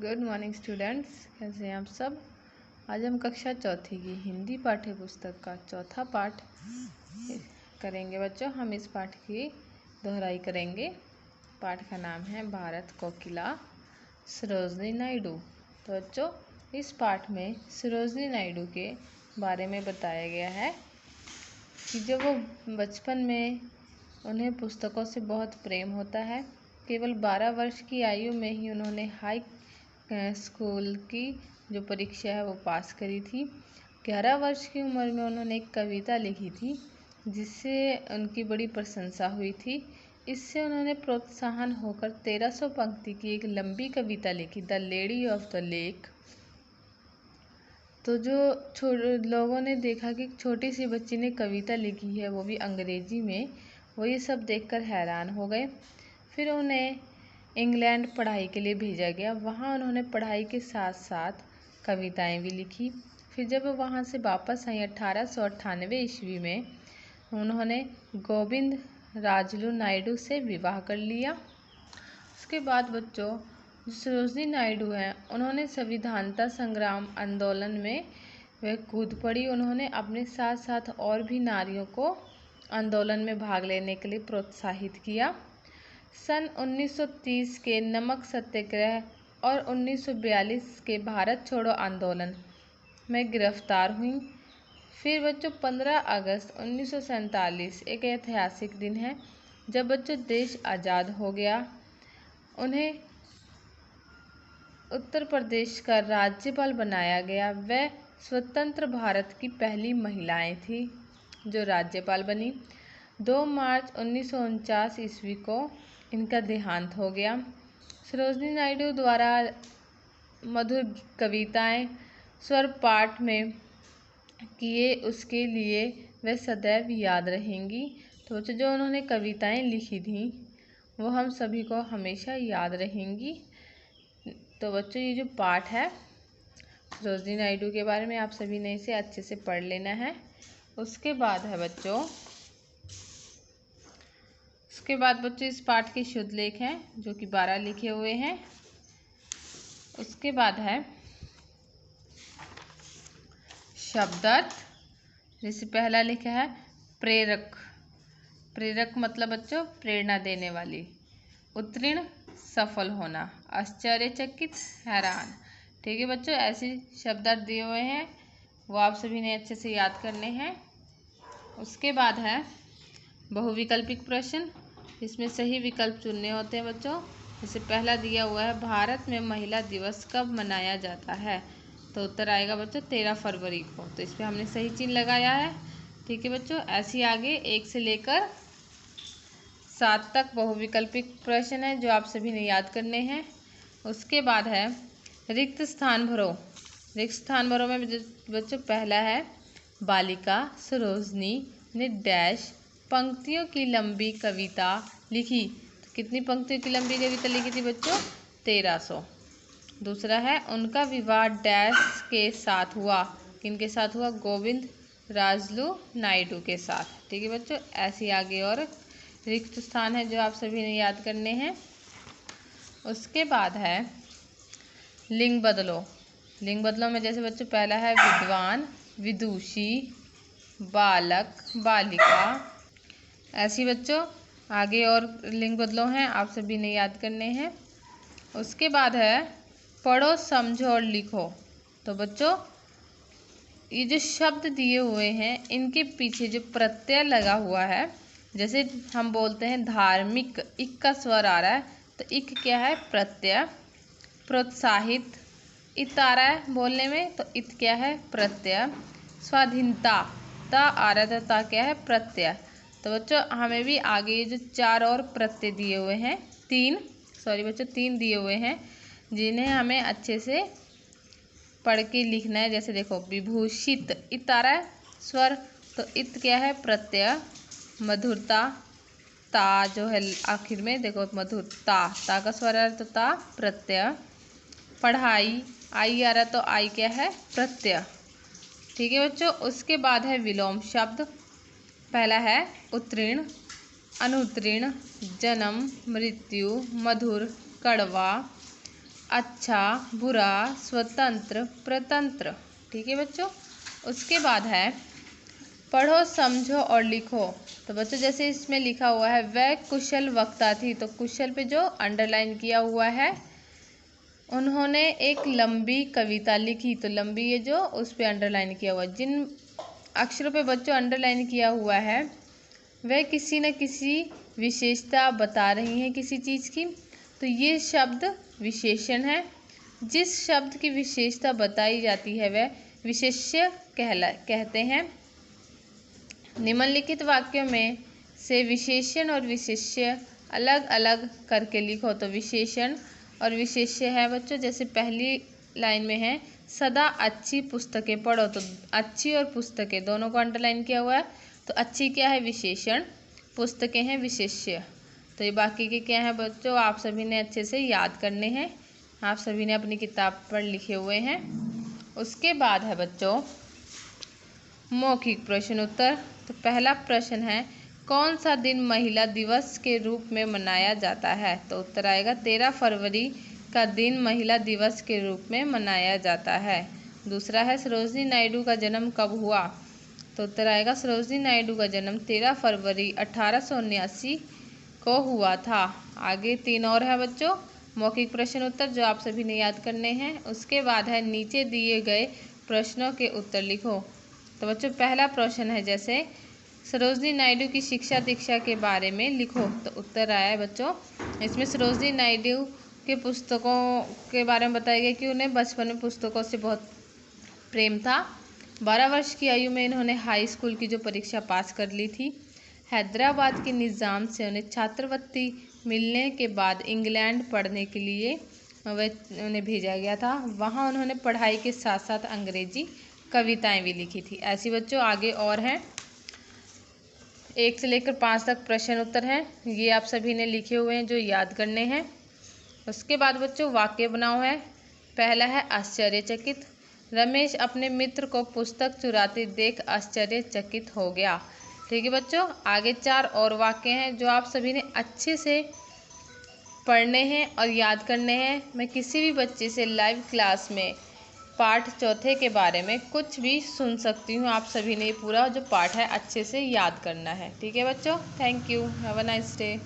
Good morning students, कैसे हैं आप सब। आज हम कक्षा चौथी की हिंदी पाठ्य पुस्तक का चौथा पाठ करेंगे। बच्चों, हम इस पाठ की दोहराई करेंगे। पाठ का नाम है भारत कोकिला सरोजिनी नायडू। तो बच्चों, इस पाठ में सरोजिनी नायडू के बारे में बताया गया है कि जब वो बचपन में उन्हें पुस्तकों से बहुत प्रेम होता है। केवल 12 वर्ष की आयु में ही उन्होंने हाई स्कूल की जो परीक्षा है वो पास करी थी। 11 वर्ष की उम्र में उन्होंने एक कविता लिखी थी जिससे उनकी बड़ी प्रशंसा हुई थी। इससे उन्होंने प्रोत्साहन होकर 1300 पंक्ति की एक लंबी कविता लिखी, the lady of the lake. तो जो लोगों ने देखा कि छोटी सी बच्ची ने कविता लिखी है, वो भी अंग्रेजी में, वो ये सब देखकर हैरान हो गए। फिर उन्हें इंग्लैंड पढ़ाई के लिए भेजा गया। वहाँ उन्होंने पढ़ाई के साथ साथ कविताएं भी लिखी। फिर जब वो वहाँ से वापस आई 1898 ईस्वी में, उन्होंने गोविंद राजलू नायडू से विवाह कर लिया। उसके बाद बच्चों, जो सरोजिनी नायडू हैं, उन्होंने संविधानता संग्राम आंदोलन में वह कूद पड़ी। उन्होंने अपने साथ साथ और भी नारियों को आंदोलन में भाग लेने के लिए प्रोत्साहित किया। सन 1930 के नमक सत्याग्रह और 1942 के भारत छोड़ो आंदोलन में गिरफ्तार हुई। फिर बच्चों, 15 अगस्त 1947 एक ऐतिहासिक दिन है जब बच्चों देश आज़ाद हो गया। उन्हें उत्तर प्रदेश का राज्यपाल बनाया गया। वह स्वतंत्र भारत की पहली महिलाएं थी जो राज्यपाल बनी। 2 मार्च 1949 ईस्वी को इनका देहांत हो गया। सरोजिनी नायडू द्वारा मधुर कविताएं स्वर पाठ में किए, उसके लिए वे सदैव याद रहेंगी। तो बच्चों, जो उन्होंने कविताएं लिखी थी वो हम सभी को हमेशा याद रहेंगी। तो बच्चों, ये जो पाठ है सरोजिनी नायडू के बारे में, आप सभी ने इसे अच्छे से पढ़ लेना है। उसके बाद बच्चों इस पाठ के शुद्ध लेख हैं जो कि 12 लिखे हुए हैं। उसके बाद है शब्दार्थ, जिसे पहला लिखा है प्रेरक। प्रेरक मतलब बच्चों प्रेरणा देने वाली। उत्तीर्ण, सफल होना। आश्चर्यचकित, हैरान। ठीक है बच्चों, ऐसे शब्दार्थ दिए हुए हैं, वो आप सभी ने अच्छे से याद करने हैं। उसके बाद है बहुविकल्पिक प्रश्न, इसमें सही विकल्प चुनने होते हैं बच्चों। जैसे पहला दिया हुआ है, भारत में महिला दिवस कब मनाया जाता है? तो उत्तर आएगा बच्चों 13 फरवरी को। तो इस पर हमने सही चिन्ह लगाया है। ठीक है बच्चों, ऐसे आगे 1 से लेकर 7 तक बहुविकल्पिक प्रश्न है जो आप सभी ने याद करने हैं। उसके बाद है रिक्त स्थान भरो। रिक्त स्थान भरो में बच्चों पहला है, बालिका सरोजनी ने डैश पंक्तियों की लंबी कविता लिखी। तो कितनी पंक्तियों की लंबी कविता लिखी थी बच्चों? 1300। दूसरा है, उनका विवाह डैश के साथ हुआ। किनके साथ हुआ? गोविंद राजलू नायडू के साथ। ठीक है बच्चों, ऐसे आगे और रिक्त स्थान है जो आप सभी ने याद करने हैं। उसके बाद है लिंग बदलो। लिंग बदलो में जैसे बच्चों पहला है विद्वान, विदुषी, बालक, बालिका। ऐसी बच्चों आगे और लिंग बदलो हैं, आप सभी ने याद करने हैं। उसके बाद है पढ़ो, समझो और लिखो। तो बच्चों, ये जो शब्द दिए हुए हैं इनके पीछे जो प्रत्यय लगा हुआ है, जैसे हम बोलते हैं धार्मिक, इक का स्वर आ रहा है, तो इक क्या है? प्रत्यय। प्रोत्साहित, इत आ रहा है बोलने में, तो इत क्या है? प्रत्यय। स्वाधीनता, ता आ रहा है, तो ता क्या है? प्रत्यय। तो बच्चों, हमें भी आगे ये जो 4 और प्रत्यय दिए हुए हैं, 3 दिए हुए हैं, जिन्हें हमें अच्छे से पढ़ के लिखना है। जैसे देखो विभूषित, इत आ रहा है स्वर, तो इत क्या है? प्रत्यय। मधुरता, ता जो है आखिर में, देखो मधुरता, ता का स्वर आ रहा है तो ता प्रत्यय। पढ़ाई, आई आ रहा तो आई क्या है? प्रत्यय। ठीक है बच्चों, उसके बाद है विलोम शब्द। पहला है उत्तीर्ण, अनुत्तीर्ण, जन्म, मृत्यु, मधुर, कड़वा, अच्छा, बुरा, स्वतंत्र, प्रतंत्र। ठीक है बच्चों। उसके बाद है पढ़ो, समझो और लिखो। तो बच्चों जैसे इसमें लिखा हुआ है वह कुशल वक्ता थी, तो कुशल पे जो अंडरलाइन किया हुआ है, उन्होंने एक लंबी कविता लिखी, तो लंबी ये जो उस पे अंडरलाइन किया हुआ है। जिन अक्षरों पे बच्चों अंडरलाइन किया हुआ है वह किसी न किसी विशेषता बता रही हैं किसी चीज़ की, तो ये शब्द विशेषण है। जिस शब्द की विशेषता बताई जाती है वह विशेष्य कहते हैं। निम्नलिखित वाक्यों में से विशेषण और विशेष्य अलग अलग करके लिखो। तो विशेषण और विशेष्य है बच्चों, जैसे पहली लाइन में है सदा अच्छी पुस्तकें पढ़ो, तो अच्छी और पुस्तकें दोनों को अंडरलाइन किया हुआ है। तो अच्छी क्या है? विशेषण, पुस्तकें हैं विशेष्य। तो ये बाकी के क्या है बच्चों, आप सभी ने अच्छे से याद करने हैं, आप सभी ने अपनी किताब पर लिखे हुए हैं। उसके बाद है बच्चों मौखिक प्रश्न उत्तर। तो पहला प्रश्न है कौन सा दिन महिला दिवस के रूप में मनाया जाता है? तो उत्तर आएगा 13 फरवरी का दिन महिला दिवस के रूप में मनाया जाता है। दूसरा है सरोजिनी नायडू का जन्म कब हुआ? तो उत्तर आएगा सरोजिनी नायडू का जन्म 13 फरवरी 1879 को हुआ था। आगे 3 और है बच्चों मौखिक प्रश्न उत्तर जो आप सभी ने याद करने हैं। उसके बाद है नीचे दिए गए प्रश्नों के उत्तर लिखो। तो बच्चों पहला प्रश्न है जैसे सरोजिनी नायडू की शिक्षा दीक्षा के बारे में लिखो। तो उत्तर आया है बच्चों इसमें सरोजिनी नायडू के पुस्तकों के बारे में बताया गया कि उन्हें बचपन में पुस्तकों से बहुत प्रेम था। 12 वर्ष की आयु में इन्होंने हाई स्कूल की जो परीक्षा पास कर ली थी। हैदराबाद के निज़ाम से उन्हें छात्रवृत्ति मिलने के बाद इंग्लैंड पढ़ने के लिए उन्हें भेजा गया था। वहाँ उन्होंने पढ़ाई के साथ साथ अंग्रेजी कविताएं भी लिखी थी। ऐसी बच्चों आगे और हैं 1 से लेकर 5 तक प्रश्न उत्तर हैं, ये आप सभी ने लिखे हुए हैं जो याद करने हैं। उसके बाद बच्चों वाक्य बनाओ है। पहला है आश्चर्यचकित। रमेश अपने मित्र को पुस्तक चुराते देख आश्चर्यचकित हो गया। ठीक है बच्चों, आगे 4 और वाक्य हैं जो आप सभी ने अच्छे से पढ़ने हैं और याद करने हैं। मैं किसी भी बच्चे से लाइव क्लास में पाठ 4 के बारे में कुछ भी सुन सकती हूँ। आप सभी ने पूरा जो पाठ है अच्छे से याद करना है। ठीक है बच्चों, thank you, have a nice day.